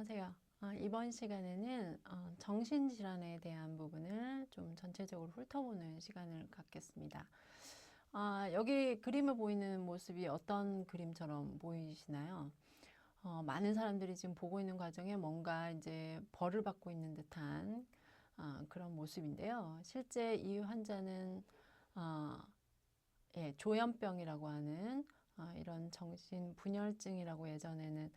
안녕하세요. 이번 시간에는 정신질환에 대한 부분을 좀 전체적으로 훑어보는 시간을 갖겠습니다. 여기 그림에 보이는 모습이 어떤 그림처럼 보이시나요? 많은 사람들이 지금 보고 있는 과정에 뭔가 이제 벌을 받고 있는 듯한 그런 모습인데요. 실제 이 환자는 조현병이라고 하는 이런 정신분열증이라고 예전에는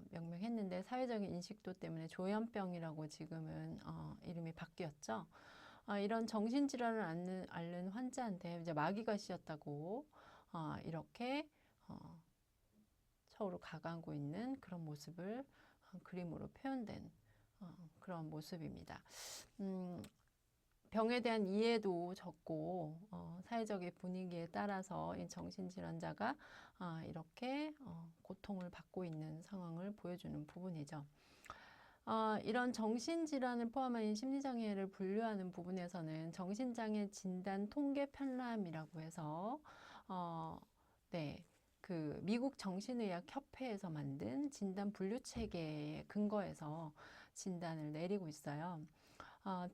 명명했는데 사회적인 인식도 때문에 조현병이라고 지금은 이름이 바뀌었죠. 이런 정신질환을 앓는 환자한테 이제 마귀가 씌었다고 이렇게 서로 가가고 있는 그런 모습을 그림으로 표현된 그런 모습입니다. 병에 대한 이해도 적고 사회적인 분위기에 따라서 이 정신질환자가 이렇게 고통을 받고 있는 상황을 보여주는 부분이죠. 이런 정신질환을 포함한 심리장애를 분류하는 부분에서는 정신장애 진단 통계 편람이라고 해서 네, 그 미국 정신의학 협회에서 만든 진단 분류 체계에 근거해서 진단을 내리고 있어요.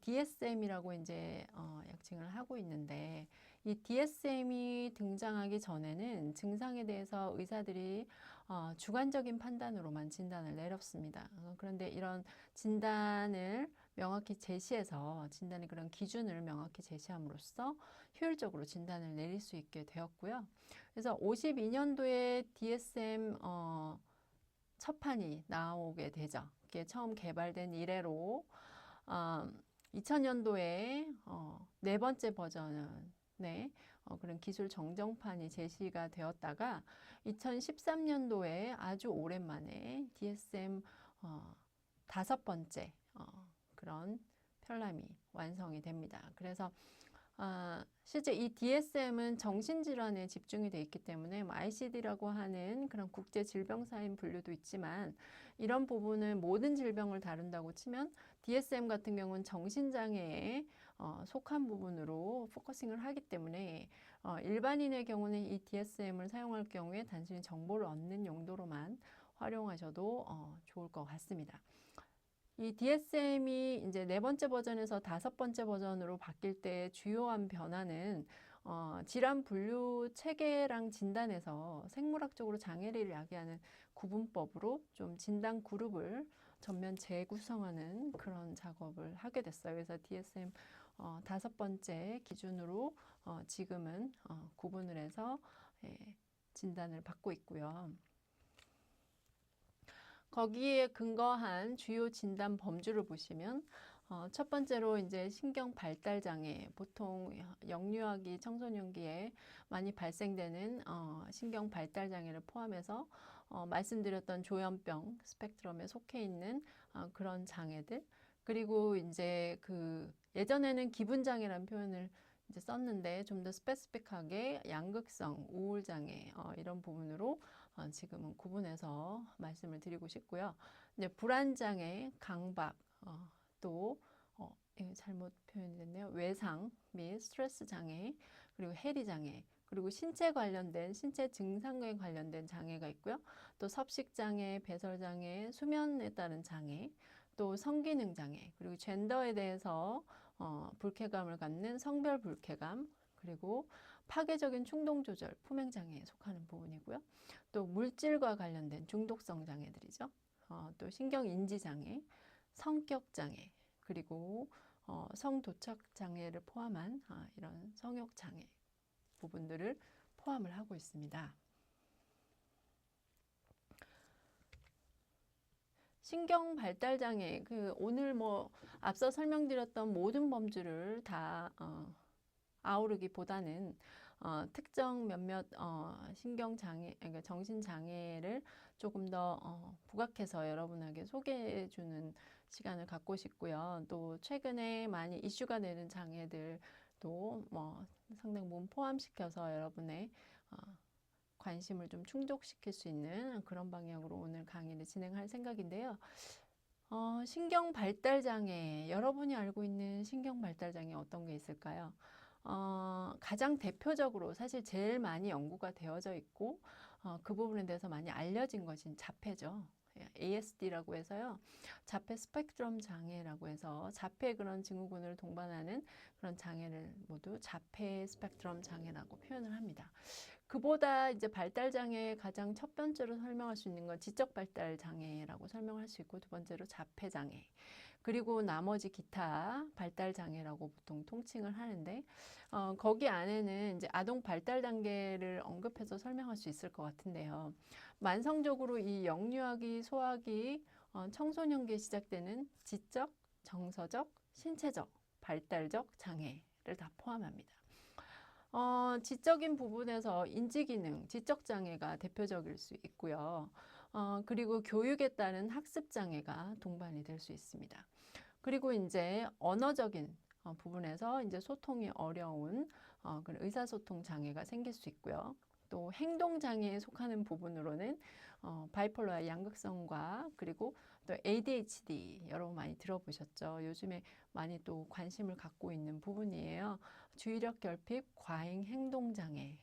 DSM이라고 이제 약칭을 하고 있는데 이 DSM이 등장하기 전에는 증상에 대해서 의사들이 주관적인 판단으로만 진단을 내렸습니다. 그런데 이런 진단을 명확히 제시해서 진단의 그런 기준을 명확히 제시함으로써 효율적으로 진단을 내릴 수 있게 되었고요. 그래서 52년도에 DSM 첫판이 나오게 되죠. 그게 처음 개발된 이래로 2000년도에 네 번째 버전은 그런 기술 정정판이 제시가 되었다가 2013년도에 아주 오랜만에 DSM 다섯 번째 그런 편람이 완성이 됩니다. 그래서 실제 이 DSM은 정신질환에 집중이 되어 있기 때문에 ICD라고 하는 그런 국제질병사인 분류도 있지만 이런 부분은 모든 질병을 다룬다고 치면 DSM 같은 경우는 정신장애에 속한 부분으로 포커싱을 하기 때문에 일반인의 경우는 이 DSM을 사용할 경우에 단순히 정보를 얻는 용도로만 활용하셔도 좋을 것 같습니다. 이 DSM이 이제 네 번째 버전에서 다섯 번째 버전으로 바뀔 때 주요한 변화는 질환 분류 체계랑 진단에서 생물학적으로 장애를 야기하는 구분법으로 좀 진단 그룹을 전면 재구성하는 그런 작업을 하게 됐어요. 그래서 DSM 다섯 번째 기준으로 지금은 구분을 해서 진단을 받고 있고요. 거기에 근거한 주요 진단 범주를 보시면 첫 번째로 이제 신경 발달 장애, 보통 영유아기, 청소년기에 많이 발생되는 신경 발달 장애를 포함해서 말씀드렸던 조현병 스펙트럼에 속해 있는 그런 장애들, 그리고 이제 그 예전에는 기분 장애라는 표현을 이제 썼는데 좀 더 스페시픽하게 양극성, 우울 장애 이런 부분으로 지금은 구분해서 말씀을 드리고 싶고요. 이제 불안 장애, 강박, 또 이거 잘못 표현이 됐네요. 외상 및 스트레스 장애, 그리고 해리 장애, 그리고 신체 관련된 신체 증상에 관련된 장애가 있고요. 또 섭식 장애, 배설 장애, 수면에 따른 장애, 또 성기능 장애, 그리고 젠더에 대해서 불쾌감을 갖는 성별 불쾌감, 그리고 파괴적인 충동 조절, 품행 장애에 속하는 부분이고요. 또 물질과 관련된 중독성 장애들이죠. 또 신경 인지 장애, 성격 장애, 그리고 성도착 장애를 포함한 이런 성욕 장애 부분들을 포함을 하고 있습니다. 신경 발달 장애, 오늘 앞서 설명드렸던 모든 범주를 다 아우르기보다는 특정 몇몇 신경 장애, 그러니까 정신 장애를 조금 더 부각해서 여러분에게 소개해 주는 시간을 갖고 싶고요. 또 최근에 많이 이슈가 되는 장애들도 상당 부분 포함시켜서 여러분의 관심을 좀 충족시킬 수 있는 그런 방향으로 오늘 강의를 진행할 생각인데요. 신경 발달 장애, 여러분이 알고 있는 신경 발달 장애 어떤 게 있을까요? 가장 대표적으로 사실 제일 많이 연구가 되어져 있고 그 부분에 대해서 많이 알려진 것이 자폐죠. ASD라고 해서요. 자폐 스펙트럼 장애라고 해서 자폐 그런 증후군을 동반하는 그런 장애를 모두 자폐 스펙트럼 장애라고 표현을 합니다. 그보다 이제 발달 장애의 가장 첫 번째로 설명할 수 있는 건 지적 발달 장애라고 설명할 수 있고, 두 번째로 자폐 장애, 그리고 나머지 기타 발달 장애라고 보통 통칭을 하는데, 거기 안에는 이제 아동 발달 단계를 언급해서 설명할 수 있을 것 같은데요. 만성적으로 이 영유아기, 소아기, 청소년기에 시작되는 지적, 정서적, 신체적, 발달적 장애를 다 포함합니다. 지적인 부분에서 인지기능, 지적장애가 대표적일 수 있고요. 그리고 교육에 따른 학습장애가 동반이 될 수 있습니다. 그리고 이제 언어적인 부분에서 이제 소통이 어려운 그런 의사소통 장애가 생길 수 있고요. 또 행동장애에 속하는 부분으로는 바이폴러의 양극성과 그리고 또 ADHD 여러분 많이 들어보셨죠? 요즘에 많이 또 관심을 갖고 있는 부분이에요. 주의력 결핍, 과잉 행동장애.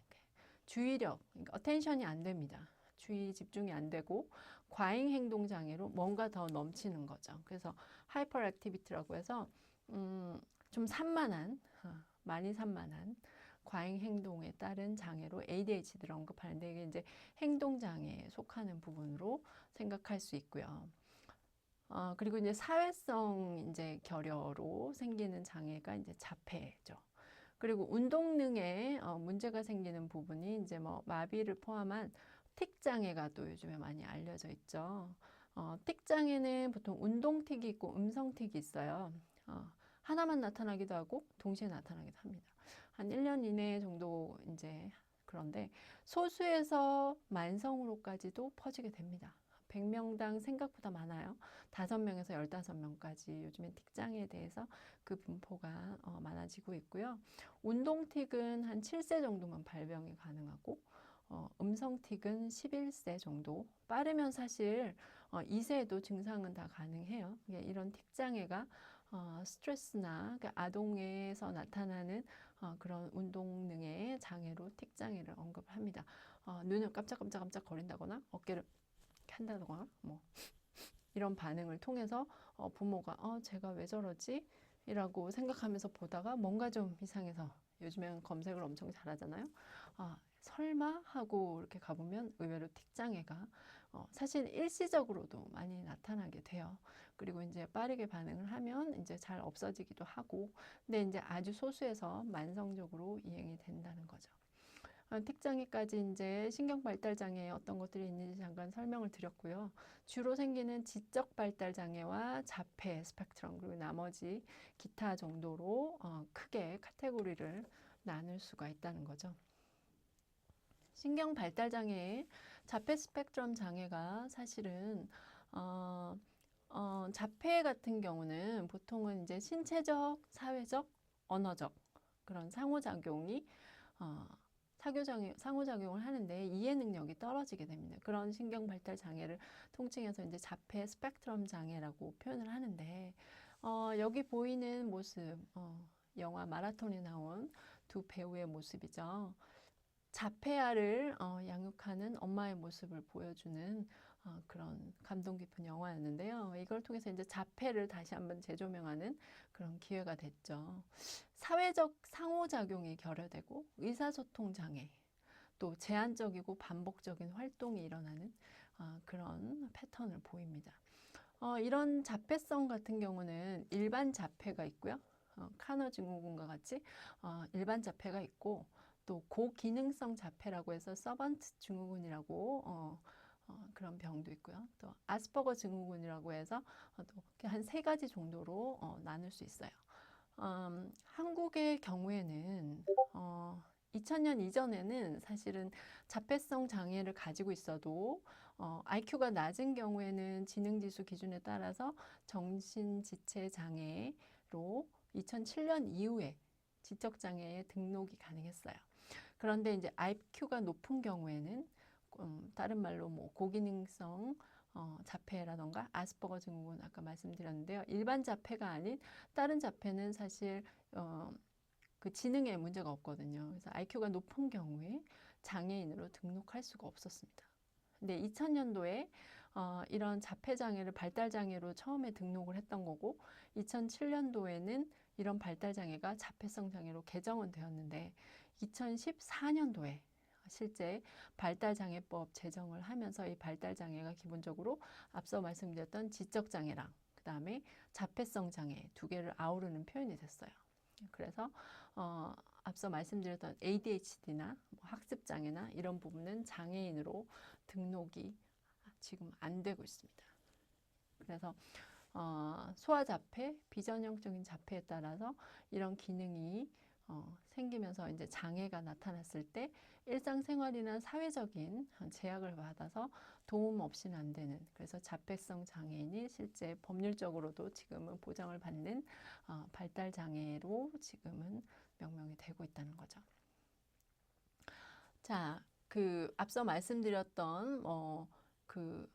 주의력, 그러니까 어텐션이 안 됩니다. 주의 집중이 안 되고 과잉 행동 장애로 뭔가 더 넘치는 거죠. 그래서 하이퍼 액티비티라고 해서 좀 산만한, 많이 산만한 과잉 행동에 따른 장애로 ADHD를 언급하는데, 이게 이제 행동 장애에 속하는 부분으로 생각할 수 있고요. 그리고 이제 사회성 이제 결여로 생기는 장애가 이제 자폐죠. 그리고 운동능에 문제가 생기는 부분이 이제 뭐 마비를 포함한 틱 장애가 또 요즘에 많이 알려져 있죠. 틱 장애는 보통 운동틱이 있고 음성틱이 있어요. 하나만 나타나기도 하고 동시에 나타나기도 합니다. 한 1년 이내 정도 이제, 그런데 소수에서 만성으로까지도 퍼지게 됩니다. 100명당 생각보다 많아요. 5명에서 15명까지 요즘엔 틱장애에 대해서 그 분포가 많아지고 있고요. 운동틱은 한 7세 정도만 발병이 가능하고, 음성틱은 11세 정도, 빠르면 사실 2세에도 증상은 다 가능해요. 이런 틱장애가 스트레스나 그러니까 아동에서 나타나는 그런 운동능의 장애로 틱장애를 언급합니다. 눈을 깜짝깜짝 거린다거나 어깨를 한다거나 뭐 이런 반응을 통해서 부모가 제가 왜 저러지? 이라고 생각하면서 보다가 뭔가 좀 이상해서, 요즘엔 검색을 엄청 잘하잖아요. 설마? 하고 이렇게 가보면 의외로 틱장애가 사실 일시적으로도 많이 나타나게 돼요. 그리고 이제 빠르게 반응을 하면 이제 잘 없어지기도 하고, 근데 이제 아주 소수에서 만성적으로 이행이 된다는 거죠. 틱장애까지 이제 신경발달장애에 어떤 것들이 있는지 잠깐 설명을 드렸고요. 주로 생기는 지적발달장애와 자폐 스펙트럼, 그리고 나머지 기타 정도로 크게 카테고리를 나눌 수가 있다는 거죠. 신경발달장애의 자폐 스펙트럼 장애가 사실은 자폐 같은 경우는 보통은 이제 신체적, 사회적, 언어적 그런 상호작용이 상호작용을 하는데 이해 능력이 떨어지게 됩니다. 그런 신경 발달 장애를 통칭해서 이제 자폐 스펙트럼 장애라고 표현을 하는데, 여기 보이는 모습, 영화 마라톤에 나온 두 배우의 모습이죠. 자폐아를 양육하는 엄마의 모습을 보여주는 그런 감동 깊은 영화였는데요. 이걸 통해서 이제 자폐를 다시 한번 재조명하는 그런 기회가 됐죠. 사회적 상호작용이 결여되고 의사소통 장애, 또 제한적이고 반복적인 활동이 일어나는 그런 패턴을 보입니다. 이런 자폐성 같은 경우는 일반 자폐가 있고요. 카너 증후군과 같이 일반 자폐가 있고, 또 고기능성 자폐라고 해서 서번트 증후군이라고 그런 병도 있고요. 또 아스퍼거 증후군이라고 해서 또 한 3가지 정도로 나눌 수 있어요. 한국의 경우에는 2000년 이전에는 사실은 자폐성 장애를 가지고 있어도 IQ가 낮은 경우에는 지능지수 기준에 따라서 정신지체 장애로 2007년 이후에 지적장애에 등록이 가능했어요. 그런데 이제 IQ가 높은 경우에는 다른 말로 뭐 고기능성 자폐라던가 아스퍼거 증후군 아까 말씀드렸는데요. 일반 자폐가 아닌 다른 자폐는 사실 그 지능에 문제가 없거든요. 그래서 IQ가 높은 경우에 장애인으로 등록할 수가 없었습니다. 근데 2000년도에 이런 자폐장애를 발달장애로 처음에 등록을 했던 거고 2007년도에는 이런 발달장애가 자폐성 장애로 개정은 되었는데 2014년도에 실제 발달장애법 제정을 하면서 이 발달장애가 기본적으로 앞서 말씀드렸던 지적장애랑 그 다음에 자폐성 장애 두 개를 아우르는 표현이 됐어요. 그래서 앞서 말씀드렸던 ADHD나 학습장애나 이런 부분은 장애인으로 등록이 지금 안 되고 있습니다. 그래서 소아자폐, 비전형적인 자폐에 따라서 이런 기능이 생기면서 이제 장애가 나타났을 때 일상생활이나 사회적인 제약을 받아서 도움 없이는 안 되는, 그래서 자폐성 장애인이 실제 법률적으로도 지금은 보장을 받는 발달장애로 지금은 명명이 되고 있다는 거죠. 자, 그 앞서 말씀드렸던 그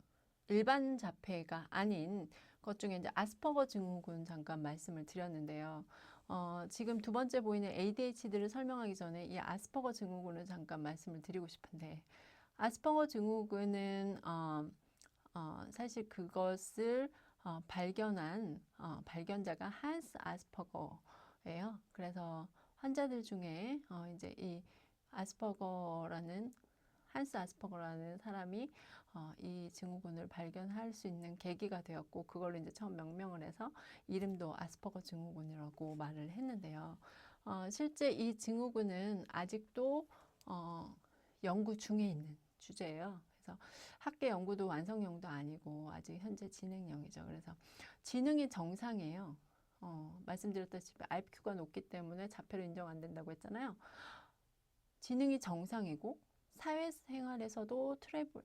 일반 자폐가 아닌 것 중에 이제 아스퍼거 증후군 잠깐 말씀을 드렸는데요. 지금 두 번째 보이는 ADHD를 설명하기 전에 이 아스퍼거 증후군을 잠깐 말씀을 드리고 싶은데, 아스퍼거 증후군은 사실 그것을 발견한 발견자가 한스 아스퍼거예요. 그래서 환자들 중에 이제 이 아스퍼거라는 한스 아스퍼거라는 사람이 이 증후군을 발견할 수 있는 계기가 되었고, 그걸로 이제 처음 명명을 해서 이름도 아스퍼거 증후군이라고 말을 했는데요. 실제 이 증후군은 아직도 연구 중에 있는 주제예요. 그래서 학계 연구도 완성형도 아니고 아직 현재 진행형이죠. 그래서 지능이 정상이에요. 말씀드렸다시피 IQ가 높기 때문에 자폐로 인정 안 된다고 했잖아요. 지능이 정상이고 사회생활에서도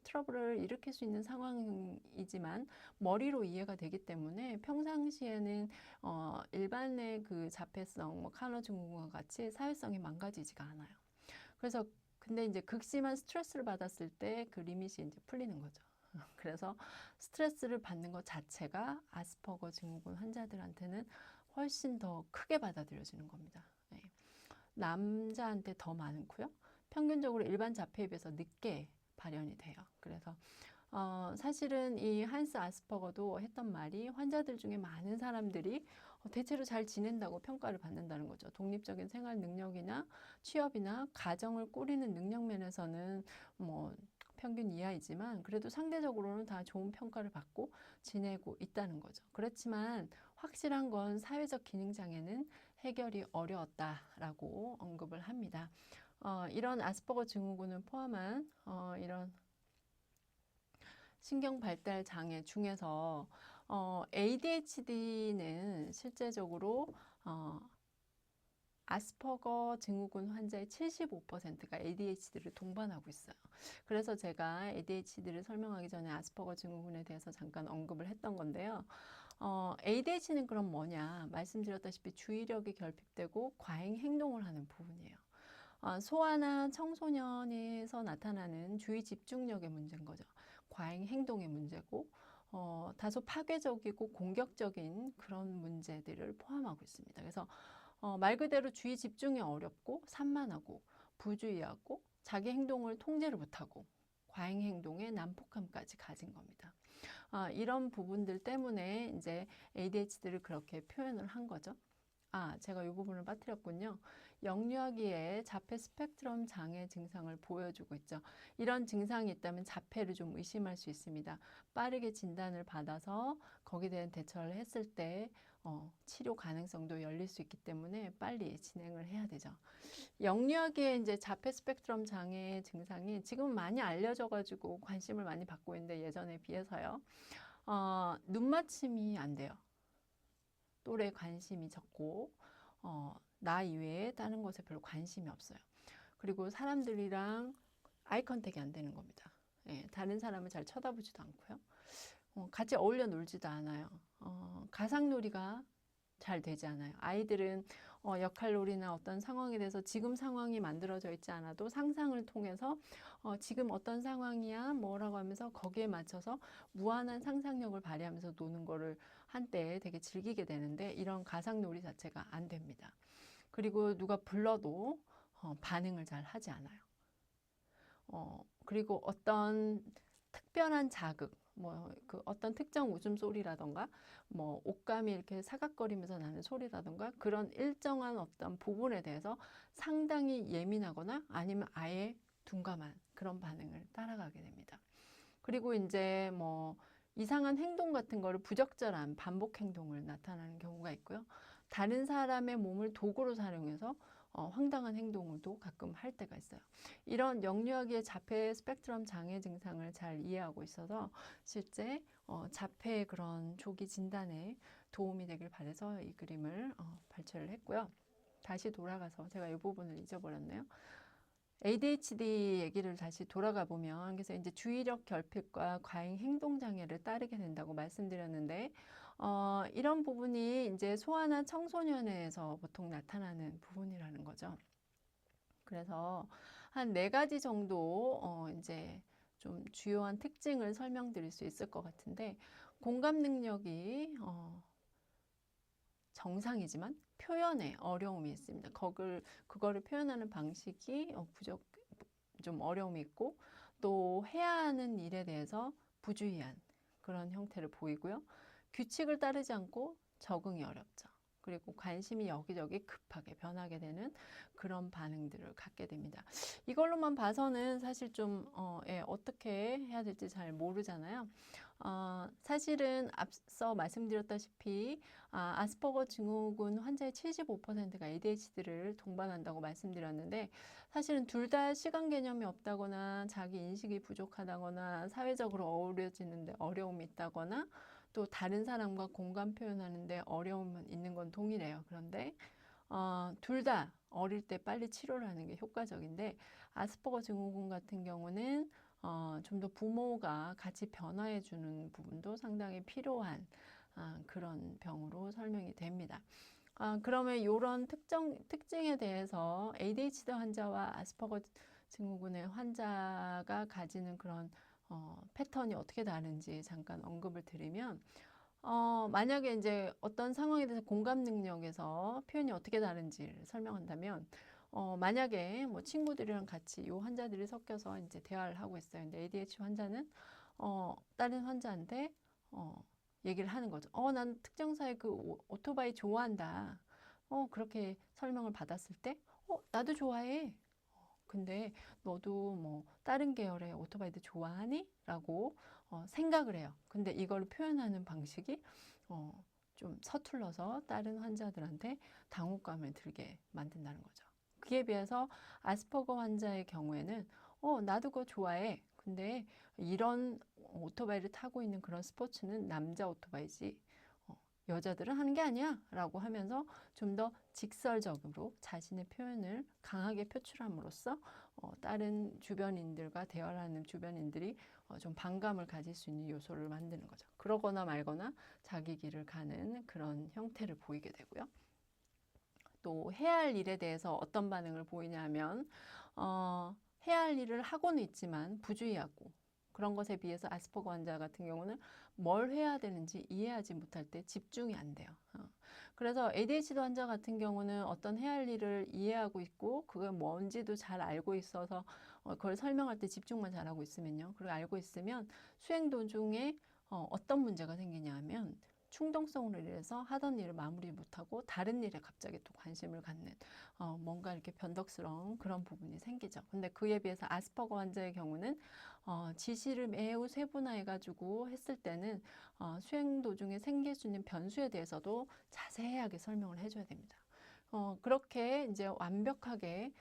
트러블을 일으킬 수 있는 상황이지만 머리로 이해가 되기 때문에 평상시에는 일반의 그 자폐성, 카너 증후군과 같이 사회성이 망가지지가 않아요. 그래서 근데 이제 극심한 스트레스를 받았을 때 그 리밋이 이제 풀리는 거죠. 그래서 스트레스를 받는 것 자체가 아스퍼거 증후군 환자들한테는 훨씬 더 크게 받아들여지는 겁니다. 네. 남자한테 더 많고요. 평균적으로 일반 자폐에 비해서 늦게 발현이 돼요. 그래서 사실은 이 한스 아스퍼거도 했던 말이 환자들 중에 많은 사람들이 대체로 잘 지낸다고 평가를 받는다는 거죠. 독립적인 생활 능력이나 취업이나 가정을 꾸리는 능력 면에서는 뭐 평균 이하이지만 그래도 상대적으로는 다 좋은 평가를 받고 지내고 있다는 거죠. 그렇지만 확실한 건 사회적 기능 장애는 해결이 어려웠다라고 언급을 합니다. 이런 아스퍼거 증후군을 포함한 이런 신경 발달 장애 중에서 ADHD는 실제적으로 아스퍼거 증후군 환자의 75%가 ADHD를 동반하고 있어요. 그래서 제가 ADHD를 설명하기 전에 아스퍼거 증후군에 대해서 잠깐 언급을 했던 건데요. ADHD는 그럼 뭐냐? 말씀드렸다시피 주의력이 결핍되고 과잉 행동을 하는 부분이에요. 소아나 청소년에서 나타나는 주의 집중력의 문제인 거죠. 과잉 행동의 문제고 다소 파괴적이고 공격적인 그런 문제들을 포함하고 있습니다. 그래서 말 그대로 주의 집중이 어렵고 산만하고 부주의하고 자기 행동을 통제를 못하고 과잉 행동의 난폭함까지 가진 겁니다. 이런 부분들 때문에 이제 ADHD를 그렇게 표현을 한 거죠. 제가 이 부분을 빠뜨렸군요. 영유아기에 자폐 스펙트럼 장애 증상을 보여주고 있죠. 이런 증상이 있다면 자폐를 좀 의심할 수 있습니다. 빠르게 진단을 받아서 거기에 대한 대처를 했을 때 치료 가능성도 열릴 수 있기 때문에 빨리 진행을 해야 되죠. 영유아기에 이제 자폐 스펙트럼 장애 증상이 지금 많이 알려져가지고 관심을 많이 받고 있는데 예전에 비해서요. 눈맞춤이 안 돼요. 또래 관심이 적고 나 이외에 다른 것에 별로 관심이 없어요. 그리고 사람들이랑 아이 컨택이 안 되는 겁니다. 예, 다른 사람을 잘 쳐다보지도 않고요. 같이 어울려 놀지도 않아요. 가상놀이가 잘 되지 않아요. 아이들은 역할놀이나 어떤 상황에 대해서 지금 상황이 만들어져 있지 않아도 상상을 통해서 지금 어떤 상황이야 뭐라고 하면서 거기에 맞춰서 무한한 상상력을 발휘하면서 노는 거를 한때 되게 즐기게 되는데 이런 가상놀이 자체가 안 됩니다. 그리고 누가 불러도 반응을 잘 하지 않아요. 그리고 어떤 특별한 자극, 뭐 그 어떤 특정 웃음소리라던가 뭐 옷감이 이렇게 사각거리면서 나는 소리라던가 그런 일정한 어떤 부분에 대해서 상당히 예민하거나 아니면 아예 둔감한 그런 반응을 따라가게 됩니다. 그리고 이제 뭐 이상한 행동 같은 거를 부적절한 반복 행동을 나타나는 경우가 있고요. 다른 사람의 몸을 도구로 사용해서 황당한 행동을도 가끔 할 때가 있어요. 이런 역류아기의 자폐 스펙트럼 장애 증상을 잘 이해하고 있어서 실제 자폐의 그런 조기 진단에 도움이 되길 바라서 이 그림을 발췌를 했고요. 다시 돌아가서 제가 이 부분을 잊어버렸네요. ADHD 얘기를 다시 돌아가 보면 그래서 이제 주의력 결핍과 과잉 행동 장애를 따르게 된다고 말씀드렸는데 이런 부분이 이제 소아나 청소년에서 보통 나타나는 부분이라는 거죠. 그래서 한 4가지 정도 이제 좀 주요한 특징을 설명드릴 수 있을 것 같은데 공감 능력이 정상이지만 표현에 어려움이 있습니다. 그거를 표현하는 방식이 좀 어려움이 있고 또 해야 하는 일에 대해서 부주의한 그런 형태를 보이고요. 규칙을 따르지 않고 적응이 어렵죠. 그리고 관심이 여기저기 급하게 변하게 되는 그런 반응들을 갖게 됩니다. 이걸로만 봐서는 사실 좀 어떻게 해야 될지 잘 모르잖아요. 사실은 앞서 말씀드렸다시피 아스퍼거 증후군 환자의 75%가 ADHD를 동반한다고 말씀드렸는데 사실은 둘 다 시간 개념이 없다거나 자기 인식이 부족하다거나 사회적으로 어우러지는데 어려움이 있다거나 또 다른 사람과 공감 표현하는데 어려움은 있는 건 동일해요. 그런데 둘 다 어릴 때 빨리 치료를 하는 게 효과적인데 아스퍼거 증후군 같은 경우는 좀 더 부모가 같이 변화해 주는 부분도 상당히 필요한 그런 병으로 설명이 됩니다. 그러면 이런 특징에 대해서 ADHD 환자와 아스퍼거 증후군의 환자가 가지는 그런 패턴이 어떻게 다른지 잠깐 언급을 드리면 만약에 이제 어떤 상황에 대해서 공감 능력에서 표현이 어떻게 다른지를 설명한다면 만약에 뭐 친구들이랑 같이 이 환자들이 섞여서 이제 대화를 하고 있어요. 근데 ADHD 환자는 다른 환자한테 얘기를 하는 거죠. 난 특정사의 그 오토바이 좋아한다. 그렇게 설명을 받았을 때, 나도 좋아해. 근데 너도 뭐 다른 계열의 오토바이도 좋아하니? 라고 생각을 해요. 근데 이걸 표현하는 방식이 좀 서툴러서 다른 환자들한테 당혹감을 들게 만든다는 거죠. 그에 비해서 아스퍼거 환자의 경우에는 나도 그거 좋아해. 근데 이런 오토바이를 타고 있는 그런 스포츠는 남자 오토바이지 여자들은 하는 게 아니야 라고 하면서 좀 더 직설적으로 자신의 표현을 강하게 표출함으로써 다른 주변인들과 대화를 하는 주변인들이 좀 반감을 가질 수 있는 요소를 만드는 거죠. 그러거나 말거나 자기 길을 가는 그런 형태를 보이게 되고요. 또 해야 할 일에 대해서 어떤 반응을 보이냐 하면 해야 할 일을 하고는 있지만 부주의하고 그런 것에 비해서 아스퍼거 환자 같은 경우는 뭘 해야 되는지 이해하지 못할 때 집중이 안 돼요. 그래서 ADHD 환자 같은 경우는 어떤 해야 할 일을 이해하고 있고 그게 뭔지도 잘 알고 있어서 그걸 설명할 때 집중만 잘하고 있으면요. 그리고 알고 있으면 수행 도중에 어떤 문제가 생기냐 하면 충동성으로 인해서 하던 일을 마무리 못하고 다른 일에 갑자기 또 관심을 갖는 뭔가 이렇게 변덕스러운 그런 부분이 생기죠. 근데 그에 비해서 아스퍼거 환자의 경우는 지시를 매우 세분화해가지고 했을 때는 수행 도중에 생길 수 있는 변수에 대해서도 자세하게 설명을 해줘야 됩니다. 그렇게 이제 완벽하게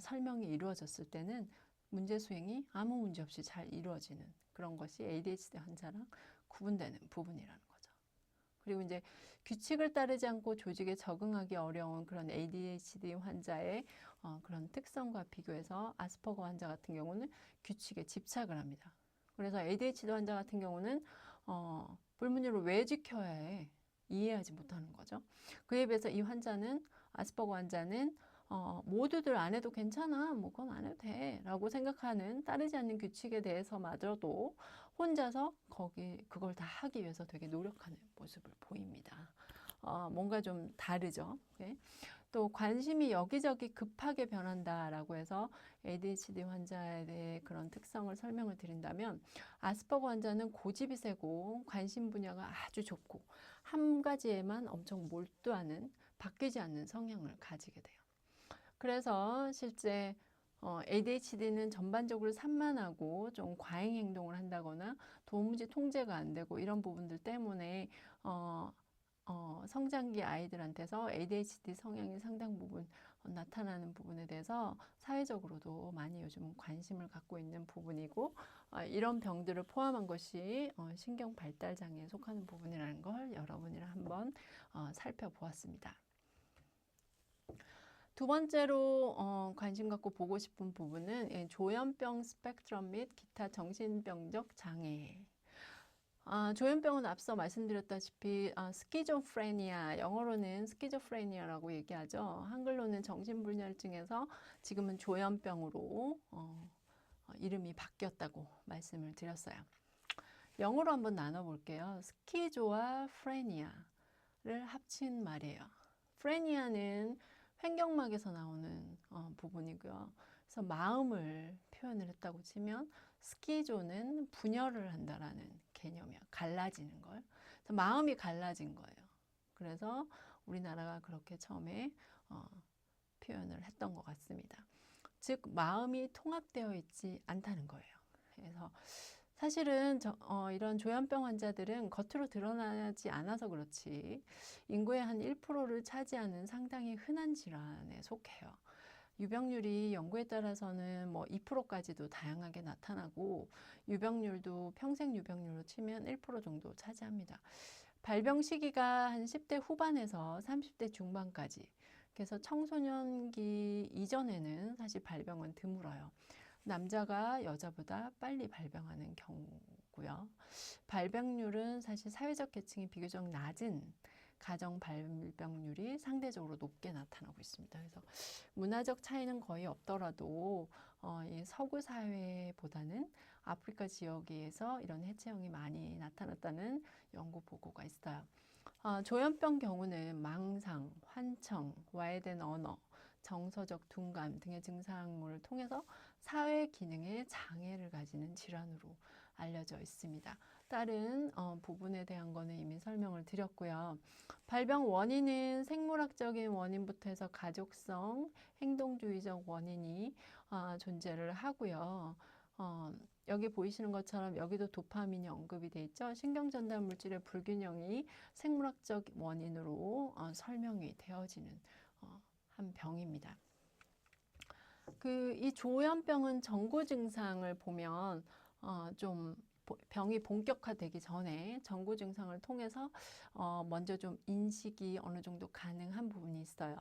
설명이 이루어졌을 때는 문제 수행이 아무 문제 없이 잘 이루어지는 그런 것이 ADHD 환자랑 구분되는 부분이라는 거죠. 그리고 이제 규칙을 따르지 않고 조직에 적응하기 어려운 그런 ADHD 환자의 그런 특성과 비교해서 아스퍼거 환자 같은 경우는 규칙에 집착을 합니다. 그래서 ADHD 환자 같은 경우는 불문율을 왜 지켜야 해? 이해하지 못하는 거죠. 그에 비해서 이 환자는 아스퍼거 환자는 모두들 안 해도 괜찮아, 뭐 그건 안 해도 돼 라고 생각하는 따르지 않는 규칙에 대해서마저도 혼자서 그걸 다 하기 위해서 되게 노력하는 모습을 보입니다. 뭔가 좀 다르죠. 네. 또 관심이 여기저기 급하게 변한다라고 해서 ADHD 환자에 대해 그런 특성을 설명을 드린다면 아스퍼거 환자는 고집이 세고 관심 분야가 아주 좁고 한 가지에만 엄청 몰두하는 바뀌지 않는 성향을 가지게 돼요. 그래서 실제 ADHD는 전반적으로 산만하고 좀 과잉 행동을 한다거나 도무지 통제가 안 되고 이런 부분들 때문에 성장기 아이들한테서 ADHD 성향이 상당 부분 나타나는 부분에 대해서 사회적으로도 많이 요즘 관심을 갖고 있는 부분이고 이런 병들을 포함한 것이 신경 발달 장애에 속하는 부분이라는 걸 여러분이랑 한번 살펴보았습니다. 두 번째로 관심 갖고 보고 싶은 부분은 조현병 스펙트럼 및 기타 정신병적 장애. 조현병은 앞서 말씀드렸다시피 스키조프레니아, 영어로는 스키조프레니아라고 얘기하죠. 한글로는 정신불면증에서 지금은 조현병으로 이름이 바뀌었다고 말씀을 드렸어요. 영어로 한번 나눠볼게요. 스키조와 프레니아를 합친 말이에요. 프레니아는 횡격막에서 나오는 부분이고요. 그래서 마음을 표현을 했다고 치면 스키조는 분열을 한다라는 개념이야. 갈라지는 걸. 그래서 마음이 갈라진 거예요. 그래서 우리나라가 그렇게 처음에 표현을 했던 것 같습니다. 즉 마음이 통합되어 있지 않다는 거예요. 그래서 사실은 이런 조현병 환자들은 겉으로 드러나지 않아서 그렇지 인구의 한 1%를 차지하는 상당히 흔한 질환에 속해요. 유병률이 연구에 따라서는 뭐 2%까지도 다양하게 나타나고 유병률도 평생 유병률로 치면 1% 정도 차지합니다. 발병 시기가 한 10대 후반에서 30대 중반까지. 그래서 청소년기 이전에는 사실 발병은 드물어요. 남자가 여자보다 빨리 발병하는 경우고요. 발병률은 사실 사회적 계층이 비교적 낮은 가정 발병률이 상대적으로 높게 나타나고 있습니다. 그래서 문화적 차이는 거의 없더라도 이 서구 사회보다는 아프리카 지역에서 이런 해체형이 많이 나타났다는 연구 보고가 있어요. 조현병 경우는 망상, 환청, 와해된 언어, 정서적 둔감 등의 증상을 통해서 사회 기능에 장애를 가지는 질환으로 알려져 있습니다. 다른 부분에 대한 거는 이미 설명을 드렸고요. 발병 원인은 생물학적인 원인부터 해서 가족성, 행동주의적 원인이 존재를 하고요. 여기 보이시는 것처럼 여기도 도파민이 언급이 돼 있죠. 신경전달 물질의 불균형이 생물학적 원인으로 설명이 되어지는 한 병입니다. 이 조현병은 전구 증상을 보면 좀 병이 본격화되기 전에 전구 증상을 통해서 먼저 좀 인식이 어느 정도 가능한 부분이 있어요.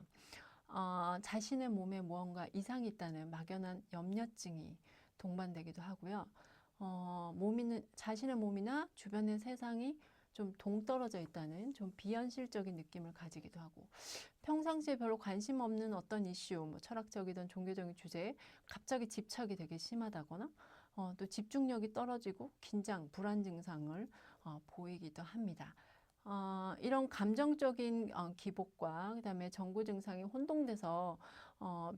자신의 몸에 무언가 이상이 있다는 막연한 염려증이 동반되기도 하고요. 자신의 몸이나 주변의 세상이 좀 동떨어져 있다는 좀 비현실적인 느낌을 가지기도 하고 평상시에 별로 관심 없는 어떤 이슈, 뭐 철학적이든 종교적인 주제에 갑자기 집착이 되게 심하다거나 또 집중력이 떨어지고 긴장, 불안 증상을 보이기도 합니다. 이런 감정적인 기복과 그다음에 전구 증상이 혼동돼서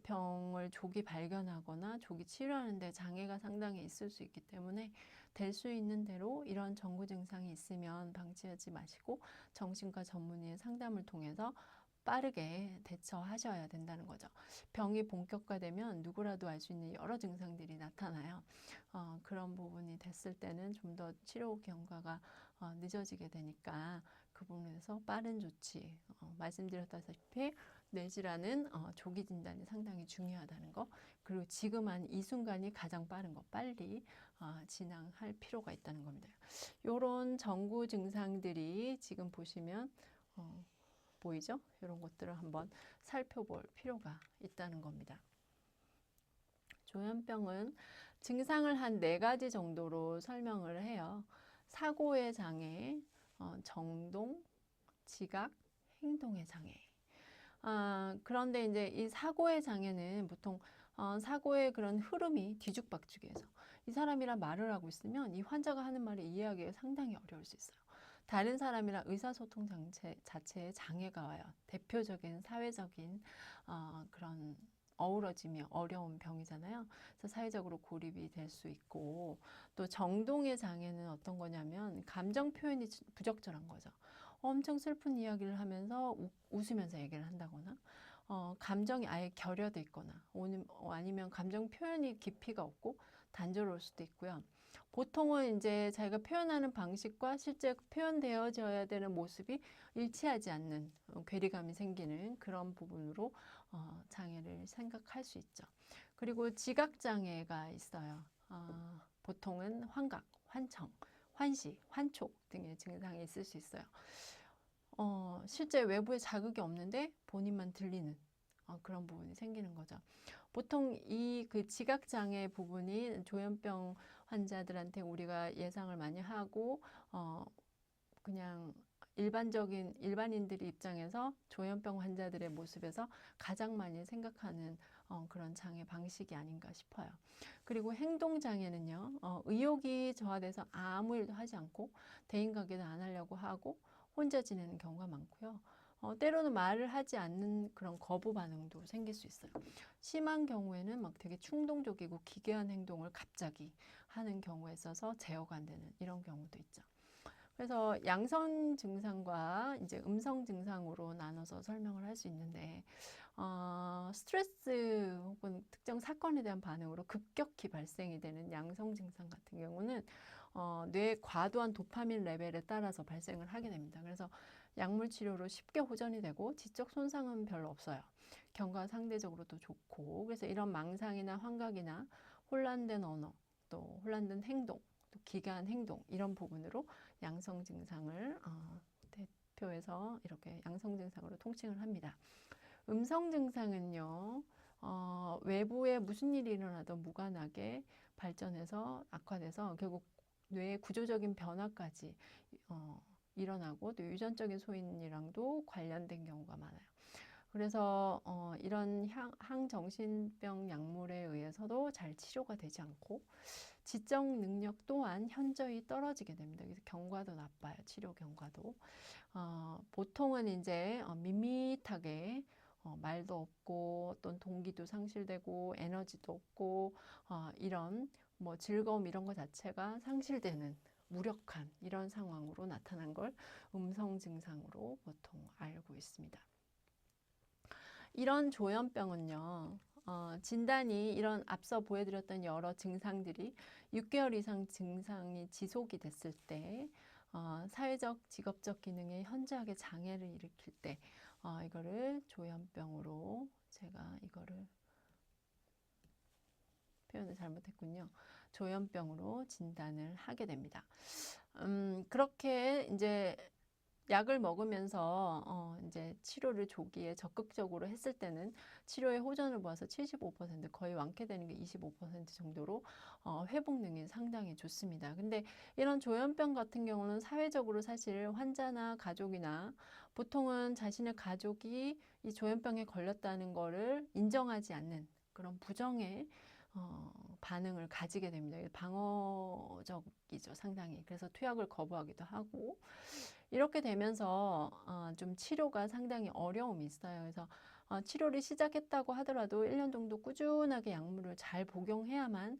병을 조기 발견하거나 조기 치료하는 데 장애가 상당히 있을 수 있기 때문에 될 수 있는 대로 이런 전구 증상이 있으면 방치하지 마시고 정신과 전문의의 상담을 통해서 빠르게 대처하셔야 된다는 거죠. 병이 본격화되면 누구라도 알 수 있는 여러 증상들이 나타나요. 그런 부분이 됐을 때는 좀 더 치료 경과가 늦어지게 되니까 그 부분에서 빠른 조치, 말씀드렸다시피 뇌질환은 조기 진단이 상당히 중요하다는 거, 그리고 지금 한 이 순간이 가장 빠른 거, 빨리 진행할 필요가 있다는 겁니다. 이런 전구 증상들이 지금 보시면 보이죠? 이런 것들을 한번 살펴볼 필요가 있다는 겁니다. 조현병은 증상을 한 4가지 정도로 설명을 해요. 사고의 장애, 정동, 지각, 행동의 장애. 그런데 이제 이 사고의 장애는 보통 사고의 그런 흐름이 뒤죽박죽해서 이 사람이랑 말을 하고 있으면 이 환자가 하는 말을 이해하기가 상당히 어려울 수 있어요. 다른 사람이랑 의사소통 자체에 장애가 와요. 대표적인 사회적인 그런 어우러짐이 어려운 병이잖아요. 그래서 사회적으로 고립이 될 수 있고, 또 정동의 장애는 어떤 거냐면 감정 표현이 부적절한 거죠. 엄청 슬픈 이야기를 하면서 웃으면서 얘기를 한다거나, 감정이 아예 결여돼 있거나, 아니면 감정 표현이 깊이가 없고 단조로울 수도 있고요. 보통은 이제 자기가 표현하는 방식과 실제 표현되어져야 되는 모습이 일치하지 않는 괴리감이 생기는 그런 부분으로 장애를 생각할 수 있죠. 그리고 지각장애가 있어요. 보통은 환각, 환청, 환시, 환촉 등의 증상이 있을 수 있어요. 실제 외부에 자극이 없는데 본인만 들리는 그런 부분이 생기는 거죠. 보통 이 그 지각장애 부분이 조현병 환자들한테 우리가 예상을 많이 하고, 그냥 일반인들의 입장에서 조현병 환자들의 모습에서 가장 많이 생각하는 그런 장애 방식이 아닌가 싶어요. 그리고 행동장애는요, 의욕이 저하돼서 아무 일도 하지 않고 대인관계도 안 하려고 하고 혼자 지내는 경우가 많고요. 때로는 말을 하지 않는 그런 거부 반응도 생길 수 있어요. 심한 경우에는 막 되게 충동적이고 기괴한 행동을 갑자기 하는 경우에 있어서 제어가 안 되는 이런 경우도 있죠. 그래서 양성 증상과 이제 음성 증상으로 나눠서 설명을 할 수 있는데, 스트레스 혹은 특정 사건에 대한 반응으로 급격히 발생이 되는 양성 증상 같은 경우는 뇌의 과도한 도파민 레벨에 따라서 발생을 하게 됩니다. 그래서 약물 치료로 쉽게 호전이 되고 지적 손상은 별로 없어요. 경과가 상대적으로도 좋고, 그래서 이런 망상이나 환각이나 혼란된 언어, 또 혼란된 행동, 또 기괴한 행동 이런 부분으로 양성 증상을 대표해서 이렇게 양성 증상으로 통칭을 합니다. 음성 증상은요, 외부에 무슨 일이 일어나도 무관하게 발전해서 악화돼서 결국 뇌의 구조적인 변화까지 일어나고 또 유전적인 소인이랑도 관련된 경우가 많아요. 그래서 이런 항정신병 약물에 의해서도 잘 치료가 되지 않고 지적 능력 또한 현저히 떨어지게 됩니다. 그래서 경과도 나빠요. 치료 경과도. 보통은 이제 밋밋하게 말도 없고 어떤 동기도 상실되고 에너지도 없고 이런 뭐 즐거움 이런 것 자체가 상실되는 무력한 이런 상황으로 나타난 걸 음성 증상으로 보통 알고 있습니다. 이런 조현병은요, 진단이 이런 앞서 보여드렸던 여러 증상들이 6개월 이상 증상이 지속이 됐을 때, 사회적, 직업적 기능에 현저하게 장애를 일으킬 때, 이거를 조현병으로, 제가 이거를 표현을 잘못했군요. 조현병으로 진단을 하게 됩니다. 그렇게 이제 약을 먹으면서 이제 치료를 조기에 적극적으로 했을 때는 치료의 호전을 보아서 75% 거의 완쾌되는 게 25% 정도로 회복 능력이 상당히 좋습니다. 근데 이런 조현병 같은 경우는 사회적으로 사실 환자나 가족이나 보통은 자신의 가족이 이 조현병에 걸렸다는 거를 인정하지 않는 그런 부정의 반응을 가지게 됩니다. 방어적이죠, 상당히. 그래서 투약을 거부하기도 하고 이렇게 되면서 좀 치료가 상당히 어려움이 있어요. 그래서 치료를 시작했다고 하더라도 1년 정도 꾸준하게 약물을 잘 복용해야만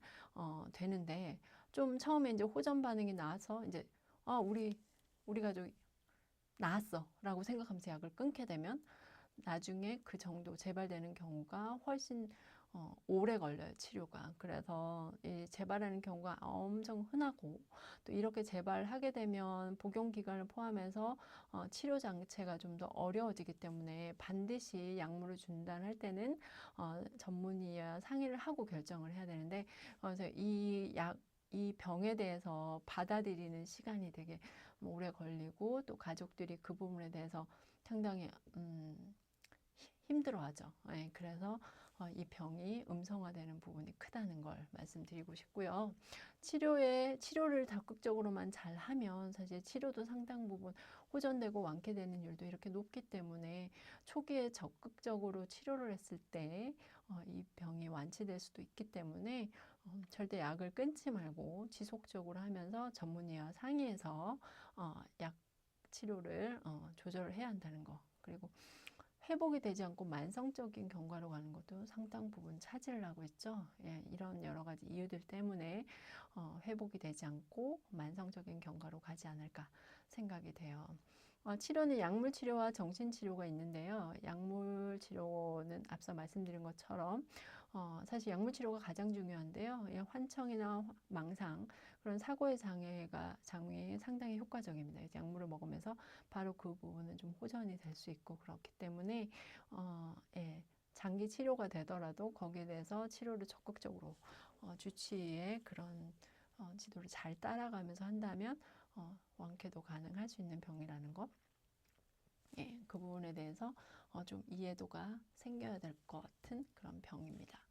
되는데 좀 처음에 이제 호전 반응이 나와서 이제 우리 가족이 나았어라고 생각하면서 약을 끊게 되면 나중에 그 정도 재발되는 경우가 훨씬 오래 걸려요, 치료가. 그래서 이 재발하는 경우가 엄청 흔하고 또 이렇게 재발하게 되면 복용 기간을 포함해서 치료 장치가 좀 더 어려워지기 때문에 반드시 약물을 중단할 때는 전문의와 상의를 하고 결정을 해야 되는데 그래서 이 병에 대해서 받아들이는 시간이 되게 오래 걸리고 또 가족들이 그 부분에 대해서 상당히 힘들어하죠. 네, 그래서 이 병이 음성화되는 부분이 크다는 걸 말씀드리고 싶고요. 치료를 적극적으로만 잘 하면 사실 치료도 상당 부분 호전되고 완쾌되는 율도 이렇게 높기 때문에 초기에 적극적으로 치료를 했을 때 이 병이 완치될 수도 있기 때문에 절대 약을 끊지 말고 지속적으로 하면서 전문의와 상의해서 약 치료를 조절을 해야 한다는 거. 그리고 회복이 되지 않고 만성적인 경과로 가는 것도 상당 부분 차지를 하고 있죠. 예, 이런 여러 가지 이유들 때문에 회복이 되지 않고 만성적인 경과로 가지 않을까 생각이 돼요. 치료는 약물 치료와 정신 치료가 있는데요. 약물 치료는 앞서 말씀드린 것처럼 사실 약물 치료가 가장 중요한데요. 예, 환청이나 망상 그런 사고의 장애에 상당히 효과적입니다. 약물을 먹으면서 바로 그 부분은 좀 호전이 될 수 있고 그렇기 때문에 예, 장기 치료가 되더라도 거기에 대해서 치료를 적극적으로 주치의의 그런 지도를 잘 따라가면서 한다면 완쾌도 가능할 수 있는 병이라는 것. 예, 그 부분에 대해서 좀 이해도가 생겨야 될 것 같은 그런 병입니다.